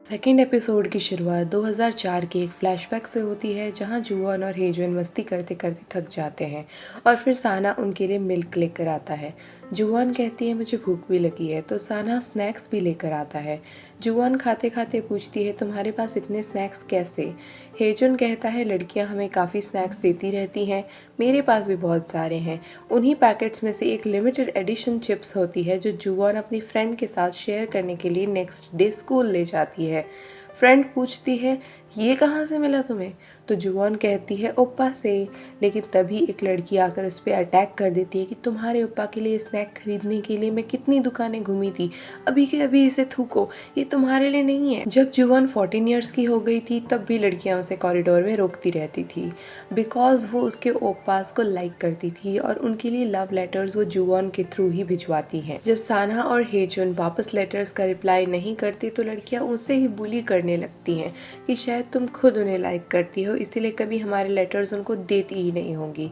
Second episode की शुरुआत 2004 के एक फ्लैशबैक से होती है जहां जुवॉन और हेजुन मस्ती करते करते थक जाते हैं और फिर साना उनके लिए मिल्क लेकर आता है। जुवॉन कहती है मुझे भूख भी लगी है तो साना स्नैक्स भी लेकर आता है। जुवॉन खाते खाते पूछती है तुम्हारे पास इतने स्नैक्स कैसे। हेजुन कहता है लड़कियां हमें काफ़ी स्नैक्स देती रहती हैं, मेरे पास भी बहुत सारे हैं। उन्हीं पैकेट्स में से एक लिमिटेड एडिशन चिप्स होती है जो जुवॉन अपनी फ्रेंड के साथ शेयर करने के लिए नेक्स्ट डे स्कूल ले जाती है। फ्रेंड पूछती है ये कहाँ से मिला तुम्हें, तो जुवॉन कहती है ओप्पा से। लेकिन तभी एक लड़की आकर उस पर अटैक कर देती है कि तुम्हारे ओप्पा के लिए स्नैक खरीदने के लिए मैं कितनी दुकानें घूमी थी, अभी के अभी इसे थूको, ये तुम्हारे लिए नहीं है। जब जुवॉन 14 ईयर्स की हो गई थी तब भी लड़कियां उसे कॉरिडोर में रोकती रहती थी बिकॉज वो उसके ओप्पास को लाइक करती थी और उनके लिए लव लेटर्स वो जुवॉन के थ्रू ही भिजवाती हैं। जब साना और हेजुन वापस लेटर्स का रिप्लाई नहीं करती तो लड़कियां उसे ही बुली करने लगती हैं कि शायद तुम खुद उन्हें लाइक करती हो इसीलिए कभी हमारे लेटर्स उनको देती ही नहीं होंगी।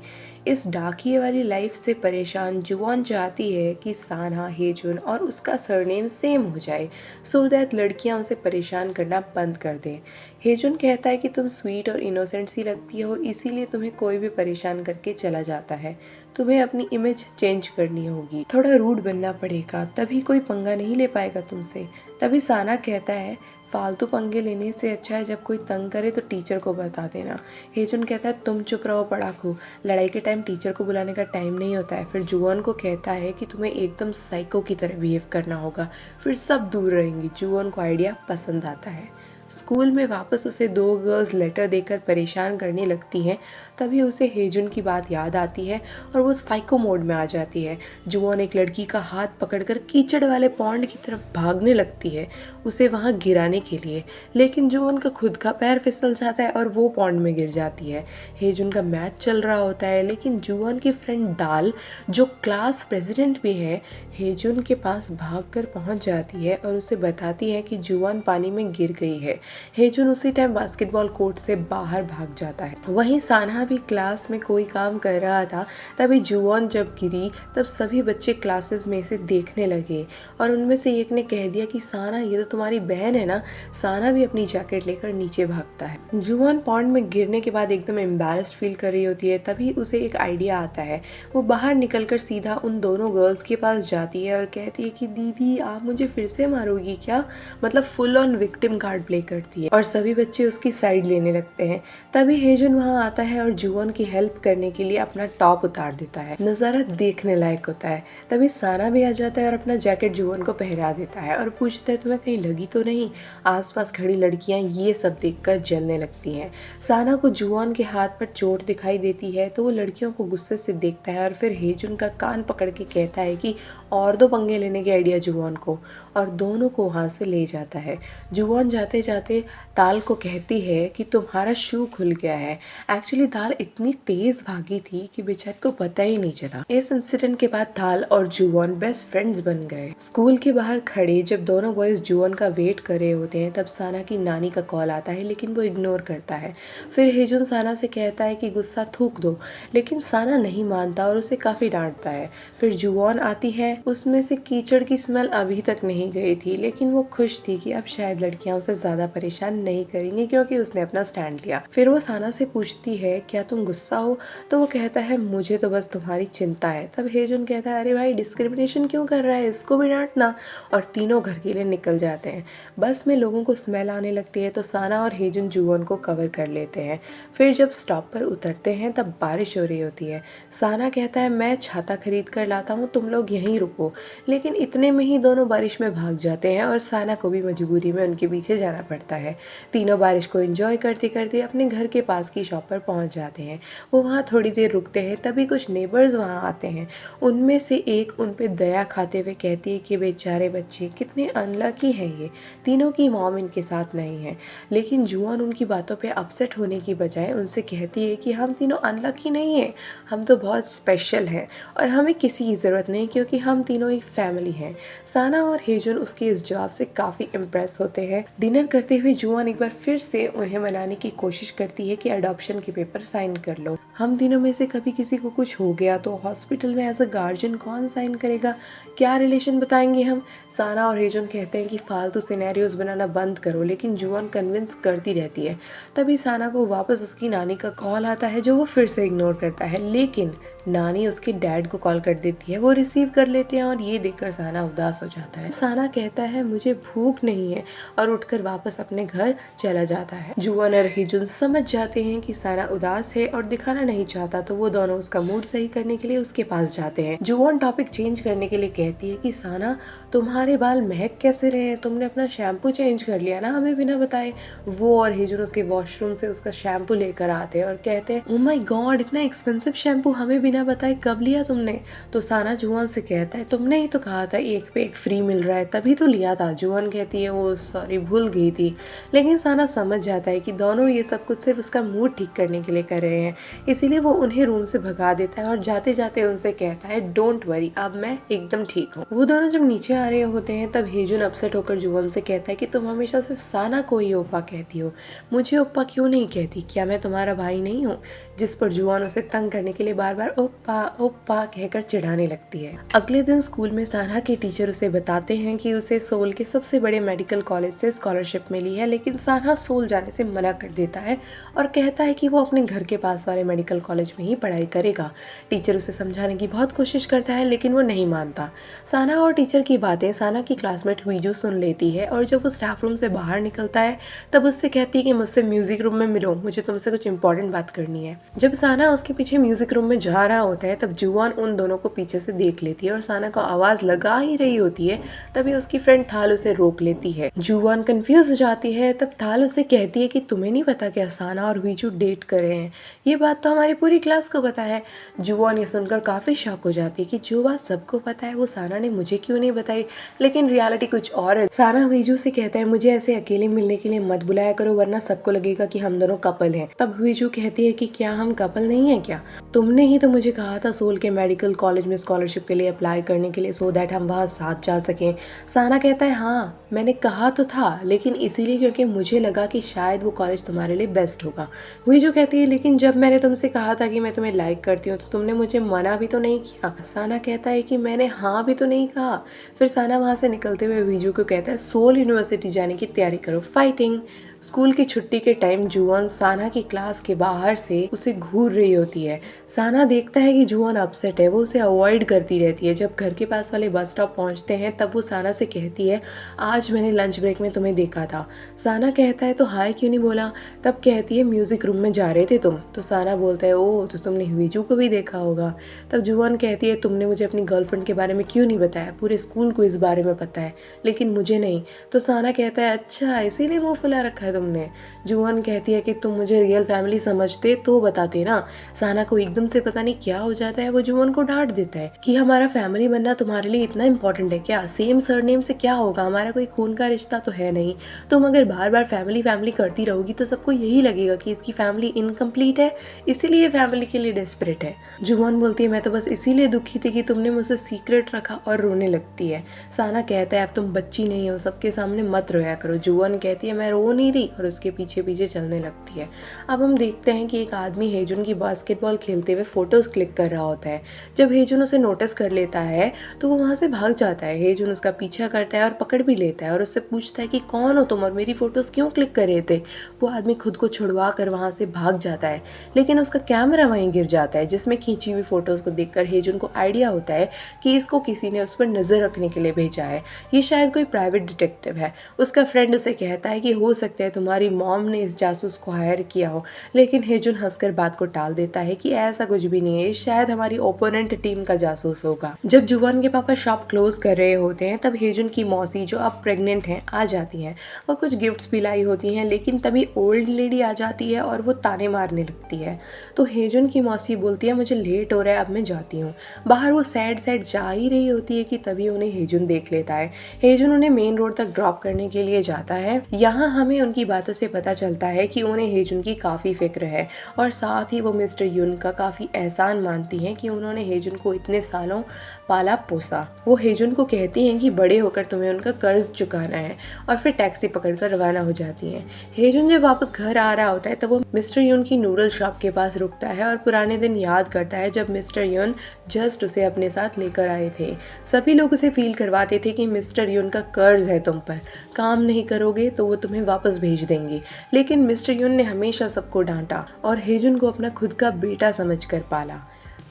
इस डाकिए वाली लाइफ से परेशान जुवॉन चाहती है कि साना, हेजुन और उसका सरनेम सेम हो जाए सो दैट लड़कियां उसे परेशान करना बंद कर दें। हेजुन कहता है कि तुम स्वीट और इनोसेंट सी लगती हो इसीलिए तुम्हें कोई भी परेशान करके चला जाता है, तुम्हें अपनी इमेज चेंज करनी होगी, थोड़ा रूड बनना पड़ेगा, तभी कोई पंगा नहीं ले पाएगा तुमसे। तभी साना कहता है फालतू पंगे लेने से अच्छा है जब कोई तंग करे तो टीचर को बता देना। हेजुन कहता है तुम चुप रहो पढ़ाकू, लड़ाई के टाइम टीचर को बुलाने का टाइम नहीं होता है। फिर जुवॉन को कहता है कि तुम्हें एकदम साइको की तरह बिहेव करना होगा, फिर सब दूर रहेंगी। जुवॉन को आइडिया पसंद आता है। स्कूल में वापस उसे दो गर्ल्स लेटर देकर परेशान करने लगती हैं। तभी उसे हेजुन की बात याद आती है और वो साइको मोड में आ जाती है। जुवॉन एक लड़की का हाथ पकड़कर कीचड़ वाले पॉन्ड की तरफ भागने लगती है उसे वहाँ गिराने के लिए, लेकिन जुवॉन का खुद का पैर फिसल जाता है और वो पॉन्ड में गिर जाती है। हेजुन का मैच चल रहा होता है लेकिन जुवॉन की फ्रेंड डाल जो क्लास प्रेसिडेंट भी है हेजुन के पास भागकर पहुंच जाती है और उसे बताती है कि जुवॉन पानी में गिर गई है। हेजुन उसी टाइम बास्केटबॉल कोर्ट से बाहर भाग जाता है। वहीं साना भी क्लास में कोई काम कर रहा था। तभी जुवॉन जब गिरी तब सभी बच्चे क्लासेस में इसे देखने लगे और उनमें से एक ने कह दिया कि साना ये तो तुम्हारी बहन है ना। साना भी अपनी जैकेट लेकर नीचे भागता है। जुवॉन पॉन्ड में गिरने के बाद एकदम एम्बैरेस्ड फील कर रही होती है। तभी उसे एक आइडिया आता है, वो बाहर निकलकर सीधा उन दोनों गर्ल्स के पास जाती है और कहती है कि दीदी आप मुझे फिर से मारोगी क्या, मतलब full on victim card play करती है और सभी बच्चे उसकी साइड लेने लगते हैं। तभी हेजुन वहाँ आता है और जुवॉन की हेल्प करने के लिए अपना टॉप उतार देता है। नज़ारा देखने लायक होता है। तभी साना भी आ जाता है और अपना जैकेट जुवॉन को पहना देता है और पूछता है तुम्हें कहीं लगी तो नहीं। आसपास खड़ी लड़कियां ये सब देखकर जलने लगती हैं। साना को जुवॉन के हाथ पर चोट दिखाई देती है तो वो लड़कियों को गुस्से से देखता है और फिर हेजुन का कान पकड़ के कहता है कि और दो पंगे लेने के आइडिया जुवॉन को, और दोनों को वहाँ से ले जाता है। जुवॉन जाते जाते दाल को कहती है कि तुम्हारा शू खुल गया है। एक्चुअली दाल इतनी तेज भागी थी कि बेचारे को पता ही नहीं चला। इस इंसिडेंट के बाद दाल और जुवॉन बेस्ट फ्रेंड्स बन गए। स्कूल के बाहर खड़े जब दोनों बॉयज जुवॉन का वेट कर रहे होते हैं तब साना की नानी का कॉल आता है लेकिन वो इग्नोर करता है। फिर हेजुन साना से कहता है कि गुस्सा थूक दो, लेकिन साना नहीं मानता और उसे काफी डांटता है। फिर जुवॉन आती है, उसमें से कीचड़ की स्मेल अभी तक नहीं गई थी लेकिन वो खुश थी कि अब शायद लड़कियां उसे ज्यादा परेशान नहीं करेंगी क्योंकि उसने अपना स्टैंड लिया। फिर वो साना से पूछती है क्या तुम गुस्सा हो, तो वो कहता है मुझे तो बस तुम्हारी चिंता है। तब हेजुन कहता है अरे भाई डिस्क्रिमिनेशन क्यों कर रहा है, इसको भी डांटना, और तीनों घर के लिए निकल जाते हैं। बस में लोगों को स्मेल आने लगती है तो साना और हेजुन जुवॉन को कवर कर लेते हैं। फिर जब स्टॉप पर उतरते हैं तब बारिश हो रही होती है। साना कहता है मैं छाता खरीद कर लाता हूँ, तुम लोग यहीं रुको, लेकिन इतने में ही दोनों बारिश में भाग जाते हैं और साना को भी मजबूरी में उनके पीछे जाना पड़ता है। तीनों बारिश को एंजॉय करते करते अपने घर के पास की शॉप पर पहुंच जाते हैं। वो वहाँ थोड़ी देर रुकते हैं तभी कुछ नेबर्स वहाँ आते हैं। उनमें से एक उन पे दया खाते हुए कहती है कि बेचारे बच्चे कितने अनलकी हैं, ये तीनों की मॉम इनके साथ नहीं है। लेकिन जुआन उनकी बातों पे अपसेट होने की बजाय उनसे कहती है कि हम तीनों अनलकी नहीं हैं, हम तो बहुत स्पेशल हैं और हमें किसी की ज़रूरत नहीं क्योंकि हम तीनों एक फैमिली हैं। साना और हेजुन उसके इस जवाब से काफ़ी इम्प्रेस होते हैं। डिनर करते करते हुए जुआन एक बार फिर से उन्हें मनाने की कोशिश करती है कि अडॉप्शन के पेपर साइन कर लो। हम तीनों में से कभी किसी को कुछ हो गया तो हॉस्पिटल में एज अ गार्जियन कौन साइन करेगा, क्या रिलेशन बताएंगे हम। साना और हेजुन कहते हैं कि फालतू सिनेरियोज बनाना बंद करो, लेकिन जुआन कन्विंस करती रहती है। तभी साना को वापस उसकी नानी का कॉल आता है जो वो फिर से इग्नोर करता है, लेकिन नानी उसके डैड को कॉल कर देती है। वो रिसीव कर लेते हैं और ये देखकर साना उदास हो जाता है। साना कहता है मुझे भूख नहीं है और उठकर वापस अपने घर चला जाता है। जुआन और हिजुन समझ जाते हैं कि साना उदास है और दिखाना नहीं चाहता, तो वो दोनों उसका मूड सही करने के लिए उसके पास जाते हैं। जुआन टॉपिक चेंज करने के लिए कहती है कि साना तुम्हारे बाल महक कैसे रहे हैं, तुमने अपना शैम्पू चेंज कर लिया ना हमें बिना बताए। वो और हिजुन उसके वॉशरूम से उसका शैम्पू लेकर आते हैं और कहते हैं ओह माय गॉड, इतना एक्सपेंसिव शैम्पू हमें बिना बताए कब लिया तुमने। तो साना जुआन से कहता है तुमने ही तो कहा था एक पे एक फ्री मिल रहा है, तभी तो लिया था। जुआन कहती है ओ सॉरी, भूल गई थी। लेकिन साना समझ जाता है कि दोनों ये सब कुछ सिर्फ उसका मूड ठीक करने के लिए कर रहे हैं, इसीलिए वो उन्हें रूम से भगा देता है और जाते जाते उनसे कहता है डोंट वरी, अब मैं एकदम ठीक हूँ। वो दोनों जब नीचे आ रहे होते हैं तब हेजुन अपसेट होकर जुआन से कहता है कि तुम हमेशा सिर्फ साना को ही ओप्पा कहती हो, मुझे ओप्पा क्यों नहीं कहती, क्या मैं तुम्हारा भाई नहीं हूँ। जिस पर जुआन उसे तंग करने के लिए बार बार ओप्पा ओप्पा कहकर चिढ़ाने लगती है। अगले दिन स्कूल में साना के टीचर उसे बताते हैं कि उसे सोल के सबसे बड़े मेडिकल कॉलेज से स्कॉलरशिप मिली है, लेकिन साना सोल जाने से मना कर देता है और कहता है कि वो अपने घर के पास वाले मेडिकल कॉलेज में ही पढ़ाई करेगा। टीचर उसे समझाने की बहुत कोशिश करता है लेकिन वो नहीं मानता। साना और टीचर की बातें साना की क्लासमेट वीजू सुन लेती है और जब वो स्टाफ रूम से बाहर निकलता है तब उससे कहती है कि मुझसे म्यूजिक रूम में मिलो, मुझे तुमसे कुछ इंपॉर्टेंट बात करनी है। जब साना उसके पीछे म्यूजिक रूम में जा रहा होता है तब जुआन उन दोनों को पीछे से देख लेती है और साना को आवाज लगा ही रही होती है, तभी उसकी फ्रेंड थाल उसे रोक लेती है। जुआन कंफ्यूज हो जाती है, तब थाल उसे कहती है कि तुम्हें नहीं पता क्या साना और वीजू डेट कर रहे हैं, ये बात तो हमारी पूरी क्लास को पता है। जुआन ये सुनकर काफी शॉक हो जाती है कि जो बात सबको पता है वो साना ने मुझे क्यों नहीं बताई, लेकिन रियलिटी कुछ और है। साना वीजू से कहता है मुझे ऐसे अकेले मिलने के लिए मत बुलाया करो वरना सबको लगेगा कि हम दोनों कपल हैं। तब वीजू कहती है कि क्या हम कपल नहीं है क्या, तुमने ही तो मुझे कहा था सोल के मेडिकल कॉलेज में स्कॉलरशिप के लिए अप्लाई करने के लिए सो दैट हम वहाँ साथ जा सकें। साना कहता है हाँ मैंने कहा तो था, लेकिन इसीलिए क्योंकि मुझे लगा कि शायद वो कॉलेज तुम्हारे लिए बेस्ट होगा। वीजू कहती है लेकिन जब मैंने तुमसे कहा था कि मैं तुम्हें लाइक करती हूँ तो तुमने मुझे मना भी तो नहीं किया। साना कहता है कि मैंने हाँ भी तो नहीं कहा। फिर साना वहाँ से निकलते हुए वीजू को कहता है सोल यूनिवर्सिटी जाने की तैयारी करो, फाइटिंग। स्कूल की छुट्टी के टाइम जुआन साना की क्लास के बाहर से उसे घूर रही होती है। साना देखता है कि जुआन अपसेट है, वो उसे अवॉइड करती रहती है। जब घर के पास वाले बस स्टॉप पहुंचते हैं तब वो साना से कहती है आज मैंने लंच ब्रेक में तुम्हें देखा था। साना कहता है तो हाय क्यों नहीं बोला। तब कहती है म्यूजिक रूम में जा रहे थे तुम। तो साना बोलता है ओह तो तुमने वीजू को भी देखा होगा। तब जुआन कहती है तुमने मुझे अपनी गर्लफ्रेंड के बारे में क्यों नहीं बताया, पूरे स्कूल को इस बारे में पता है लेकिन मुझे नहीं। तो साना कहता है अच्छा इसीलिए मुंह फुला रखा है तुमने। जुआन कहती है कि तुम मुझे रियल फैमिली समझते तो बताते ना। साना को एकदम से पता नहीं क्या हो जाता है, वो जुआन को डांट देता है कि हमारा फैमिली बनना तुम्हारे लिए इतना इंपॉर्टेंट है क्या, सेम सरनेम से क्या होगा, हमारा कोई खून का रिश्ता तो है नहीं। तुम अगर बार बार फैमिली फैमिली करती रहोगी तो सबको यही लगेगा कि इसकी फैमिली इनकम्प्लीट है, इसीलिए फैमिली के लिए डेस्परेट है। जुआन बोलती है मैं तो बस इसीलिए दुखी थी कि तुमने मुझसे सीक्रेट रखा और रोने लगती है। साना कहता है अब तुम बच्ची नहीं हो, सबके सामने मत रोया करो। जुआन कहती है मैं रो नहीं रही और उसके पीछे पीछे चलने लगती है। अब हम देखते हैं कि एक आदमी हेजुन की बास्केटबॉल खेलते हुए फोटोज क्लिक कर रहा होता है। जब हेजुन उसे नोटिस कर लेता है तो वो वहाँ से भाग जाता है। हेजुन उसका पीछा करता है और पकड़ भी लेता है और उससे पूछता है कि कौन हो तुम और मेरी फोटोज क्यों क्लिक कर रहे थे। वो आदमी खुद को छुड़वा कर वहाँ से भाग जाता है, लेकिन उसका कैमरा वहीं गिर जाता है जिसमें खींची हुई फोटोज को देखकर हेजुन को आइडिया होता है कि इसको किसी ने उस पर नजर रखने के लिए भेजा है, ये शायद कोई प्राइवेट डिटेक्टिव है। उसका फ्रेंड उसे कहता है कि हो सकता है तुम्हारी मॉम ने इस जासूस को हायर किया हो, लेकिन हेजुन हंसकर बात को टाल देता है कि ऐसा कुछ भी नहीं है, शायद हमारी ओपोनेंट टीम का जासूस होगा। जब जुआन के पापा शॉप क्लोज कर रहे होते हैं तब हेजुन की मौसी जो अब प्रेग्नेंट हैं आ जाती हैं और कुछ गिफ्ट्स भी लाई होती हैं, लेकिन तभी ओल्ड लेडी आ जाती है और वो ताने मारने लगती है। तो हेजुन की मौसी बोलती है मुझे लेट हो रहा है अब मैं जाती हूँ। बाहर वो सैड सैड जा ही रही होती है कि तभी उन्हें हेजुन देख लेता है। हेजुन उन्हें मेन रोड तक ड्रॉप करने के लिए जाता है। यहाँ हमें उनकी बातों से पता चलता है कि उन्हें हेजुन की काफ़ी फिक्र है और साथ ही वो मिस्टर युन का काफ़ी एहसान मानती हैं कि उन्होंने हेजुन को इतने सालों पाला पोसा। वो हेजुन को कहती हैं कि बड़े होकर तुम्हें उनका कर्ज चुकाना है और फिर टैक्सी पकड़कर रवाना हो जाती हैं। हेजुन जब वापस घर आ रहा होता है तब वो मिस्टर यून की नूडल शॉप के पास रुकता है और पुराने दिन याद करता है जब मिस्टर यून जस्ट उसे अपने साथ लेकर आए थे। सभी लोग उसे फील करवाते थे कि मिस्टर यून का कर्ज है तुम पर, काम नहीं करोगे तो वो तुम्हें वापस भेज देंगे। लेकिन मिस्टर यून ने हमेशा सबको डांटा और हेजुन को अपना खुद का बेटा समझकर पाला।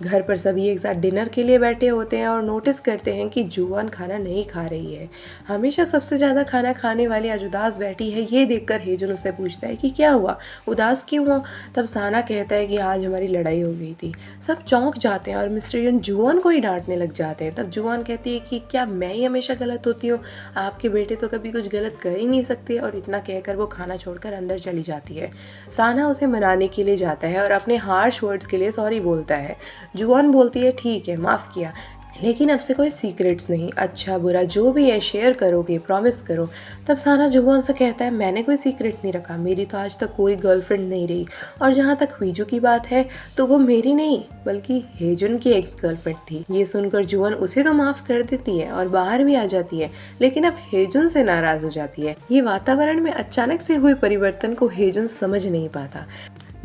घर पर सभी एक साथ डिनर के लिए बैठे होते हैं और नोटिस करते हैं कि जुआन खाना नहीं खा रही है। हमेशा सबसे ज़्यादा खाना खाने वाली आज उदास बैठी है। ये देखकर हेजुन उससे पूछता है कि क्या हुआ, उदास क्यों हो। तब साना कहता है कि आज हमारी लड़ाई हो गई थी। सब चौंक जाते हैं और मिस्टर यून जुआन को ही डांटने लग जाते हैं। तब जुआन कहती है कि क्या मैं ही हमेशा गलत होती हूँ, आपके बेटे तो कभी कुछ गलत कर ही नहीं सकते। और इतना कहकर वो खाना छोड़कर अंदर चली जाती है। साना उसे मनाने के लिए जाता है और अपने हार्श वर्ड्स के लिए सॉरी बोलता है। जुआन बोलती है ठीक है, माफ़ किया, लेकिन अब से कोई सीक्रेट्स नहीं, अच्छा बुरा जो भी है शेयर करोगे, प्रॉमिस करो। तब साना जुआन से कहता है मैंने कोई सीक्रेट नहीं रखा, मेरी तो आज तक कोई गर्लफ्रेंड नहीं रही। और जहाँ तक हुईजू की बात है तो वो मेरी नहीं बल्कि हेजुन की एक्स गर्लफ्रेंड थी। ये सुनकर जुआन उसे तो माफ़ कर देती है और बाहर भी आ जाती है, लेकिन अब हेजुन से नाराज़ हो जाती है। ये वातावरण में अचानक से हुए परिवर्तन को हेजुन समझ नहीं पाता।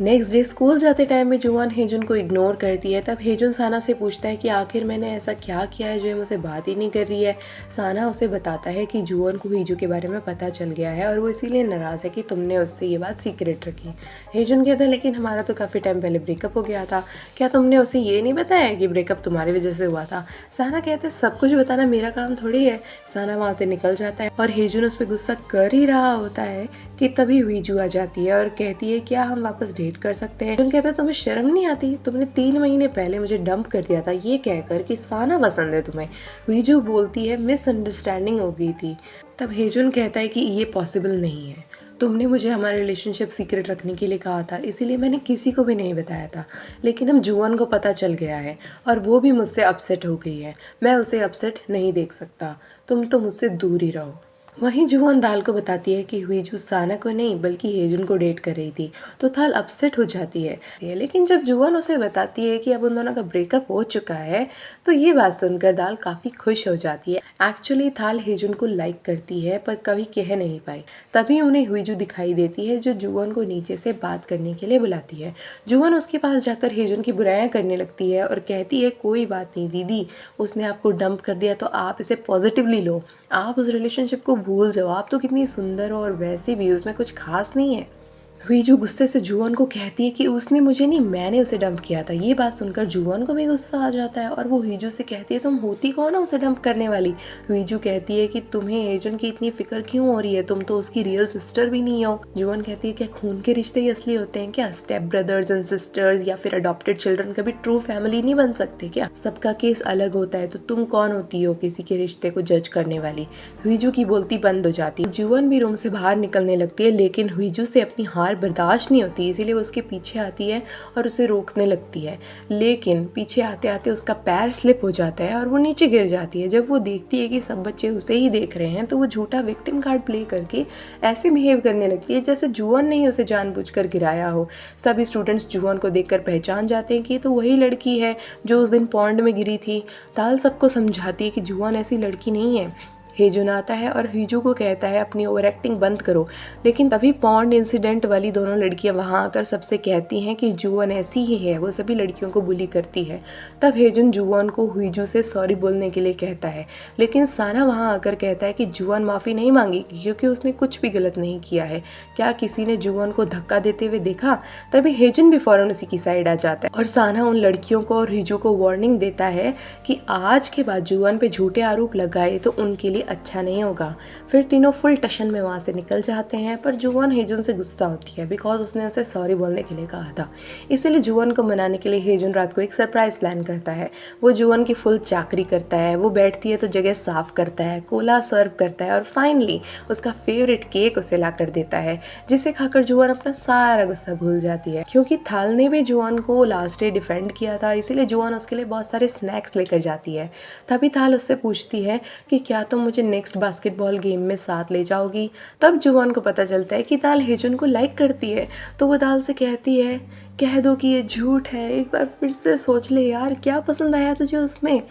नेक्स्ट डे स्कूल जाते टाइम में जुआन हेजुन को इग्नोर करती है। तब हेजुन साना से पूछता है कि आखिर मैंने ऐसा क्या किया है जो ये मुझसे बात ही नहीं कर रही है। साना उसे बताता है कि जुआन को हिजू के बारे में पता चल गया है और वो इसीलिए नाराज़ है कि तुमने उससे ये बात सीक्रेट रखी। हेजुन कहता है लेकिन हमारा तो काफ़ी टाइम पहले ब्रेकअप हो गया था, क्या तुमने उसे ये नहीं बताया कि ब्रेकअप तुम्हारी वजह से हुआ था। साना कहता है सब कुछ बताना मेरा काम थोड़ी है। साना वहाँ से निकल जाता है और हेजुन उस पर गुस्सा कर ही रहा होता है कि तभी हुईजू आ जाती है और कहती है क्या हम वापस डेट कर सकते हैं। हेजुन कहता है तुम्हें शर्म नहीं आती, तुमने 3 महीने पहले मुझे डंप कर दिया था ये कहकर कि साना पसंद है तुम्हें। हुईजू बोलती है मिसअंडरस्टैंडिंग हो गई थी। तब हेजुन कहता है कि ये पॉसिबल नहीं है, तुमने मुझे हमारा रिलेशनशिप सीक्रेट रखने के लिए कहा था, इसीलिए मैंने किसी को भी नहीं बताया था। लेकिन अब जुआन को पता चल गया है और वो भी मुझसे अपसेट हो गई है। मैं उसे अपसेट नहीं देख सकता, तुम तो मुझसे दूर ही रहो। वहीं जुआन दाल को बताती है कि हुईजू साना को नहीं बल्कि हेजुन को डेट कर रही थी, तो थाल अपसेट हो जाती है। लेकिन जब जुआन उसे बताती है कि अब उन दोनों का ब्रेकअप हो चुका है तो ये बात सुनकर दाल काफ़ी खुश हो जाती है। एक्चुअली थाल हेजुन को लाइक करती है पर कभी कह नहीं पाई। तभी उन्हें हुईजू दिखाई देती है जो जुआन को नीचे से बात करने के लिए बुलाती है। जुआन उसके पास जाकर हेजुन की बुराइयां करने लगती है और कहती है कोई बात नहीं दीदी, उसने आपको डंप कर दिया तो आप इसे पॉजिटिवली लो, आप उस रिलेशनशिप को भूल जाओ, आप तो कितनी सुंदर हो और वैसे भी उसमें कुछ खास नहीं है। हुईजू गुस्से से जुआन को कहती है कि उसने मुझे नहीं, मैंने उसे डंप किया था। ये बात सुनकर जुआन को भी गुस्सा आ जाता है और वो हुईजू से कहती है तुम होती कौन हो उसे डंप करने वाली। हुईजू कहती है कि तुम्हें हेजुन की इतनी फिक्र क्यों हो रही है, तुम तो उसकी रियल सिस्टर भी नहीं हो। जुआन कहती है क्या खून के रिश्ते ही असली होते हैं क्या, स्टेप ब्रदर्स एंड सिस्टर्स या फिर अडॉप्टेड चिल्ड्रन कभी ट्रू फैमिली नहीं बन सकते क्या, सबका केस अलग होता है, तो तुम कौन होती हो किसी के रिश्ते को जज करने वाली। हुईजू की बोलती बंद हो जाती है। जुआन भी रूम से बाहर निकलने लगती है लेकिन हुईजू से अपनी हार बर्दाश्त नहीं होती, इसीलिए वो उसके पीछे आती है और उसे रोकने लगती है। लेकिन पीछे आते आते उसका पैर स्लिप हो जाता है और वो नीचे गिर जाती है। जब वो देखती है कि सब बच्चे उसे ही देख रहे हैं तो वो झूठा विक्टिम कार्ड प्ले करके ऐसे बिहेव करने लगती है जैसे जुआन ने ही उसे जानबूझकर गिराया हो। सभी स्टूडेंट्स जुआन को देखकर पहचान जाते हैं कि तो वही लड़की है जो उस दिन पॉन्ड में गिरी थी। ताल सबको समझाती है कि जुआन ऐसी लड़की नहीं है। हेजुन आता है और हिजू को कहता है अपनी ओवर एक्टिंग बंद करो, लेकिन तभी पॉन्ड इंसिडेंट वाली दोनों लड़कियां वहां आकर सबसे कहती हैं कि जुआन ऐसी ही है, वो सभी लड़कियों को बुली करती है। तब हेजुन जुआन को हुईजू से सॉरी बोलने के लिए कहता है, लेकिन साना वहां आकर कहता है कि जुआन माफ़ी नहीं मांगेगी क्योंकि उसने कुछ भी गलत नहीं किया है। क्या किसी ने जुआन को धक्का देते हुए देखा? तभी हेजुन भी फौरन उसी की साइड आ जाता है और साना उन लड़कियों को और हिजू को वार्निंग देता है कि आज के बाद जुआन पे झूठे आरोप लगाए तो उनके लिए अच्छा नहीं होगा। फिर तीनों फुल टशन में वहाँ से निकल जाते हैं पर जुआन हेजुन से गुस्सा होती है बिकॉज उसने उसे सॉरी बोलने के लिए कहा था। इसीलिए जुआन को मनाने के लिए हेजुन रात को एक सरप्राइज प्लान करता है। वो जुआन की फुल चाकरी करता है, वो बैठती है तो जगह साफ करता है, कोला सर्व करता है और फाइनली उसका फेवरेट केक उसे ला कर देता है, जिसे खाकर जुआन अपना सारा गुस्सा भूल जाती है। क्योंकि थाल ने भी जुआन को लास्ट डे डिफेंड किया था इसीलिए जुआन उसके लिए बहुत सारे स्नैक्स लेकर जाती है। तभी थाल उससे पूछती है कि क्या तुम मुझे नेक्स्ट बास्केटबॉल गेम में साथ ले जाओगी। तब जुआन को पता चलता है कि दाल हेजुन को लाइक करती है, तो वो दाल से कहती है कह दो कि ये झूठ है, एक बार फिर से सोच ले यार, क्या पसंद आया तुझे उसमें।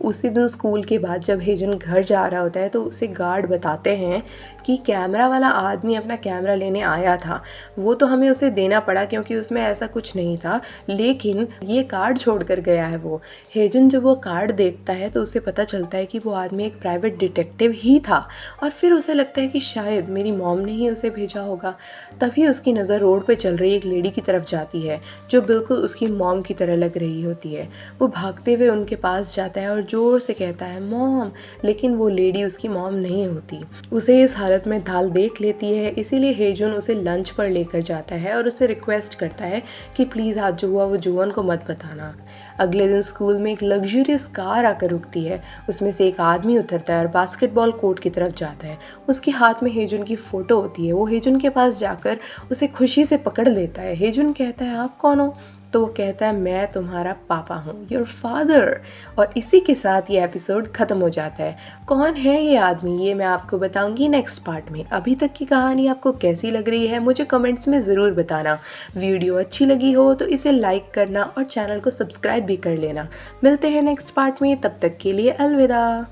उसी दिन स्कूल के बाद जब हेजन घर जा रहा होता है तो उसे गार्ड बताते हैं कि कैमरा वाला आदमी अपना कैमरा लेने आया था, वो तो हमें उसे देना पड़ा क्योंकि उसमें ऐसा कुछ नहीं था, लेकिन ये कार्ड छोड़ कर गया है वो। हेजन जब वो कार्ड देखता है तो उसे पता चलता है कि वो आदमी एक प्राइवेट डिटेक्टिव ही था और फिर उसे लगता है कि शायद मेरी मॉम ने ही उसे भेजा होगा। तभी उसकी नज़र रोड पे चल रही एक लेडी की तरफ जाती है जो बिल्कुल उसकी मॉम की तरह लग रही होती है। वो भागते हुए उनके पास जाता है और ज़ोर से कहता है मॉम, लेकिन वो लेडी उसकी मॉम नहीं होती। उसे इस हालत में दाल देख लेती है, इसीलिए हेजुन उसे लंच पर लेकर जाता है और उसे रिक्वेस्ट करता है कि प्लीज़ आज जो हुआ वो जुआन को मत बताना। अगले दिन स्कूल में एक लग्जरियस कार आकर रुकती है, उसमें से एक आदमी उतरता है और बास्केटबॉल कोर्ट की तरफ जाता है। उसके हाथ में हेजुन की फ़ोटो होती है, वो हेजुन के पास जाकर उसे खुशी से पकड़ लेता है। हेजुन कहता है आप कौन हो? तो वो कहता है मैं तुम्हारा पापा हूँ, योर फादर। और इसी के साथ ये एपिसोड ख़त्म हो जाता है। कौन है ये आदमी, ये मैं आपको बताऊंगी नेक्स्ट पार्ट में। अभी तक की कहानी आपको कैसी लग रही है मुझे कमेंट्स में ज़रूर बताना। वीडियो अच्छी लगी हो तो इसे लाइक करना और चैनल को सब्सक्राइब भी कर लेना। मिलते हैं नेक्स्ट पार्ट में, तब तक के लिए अलविदा।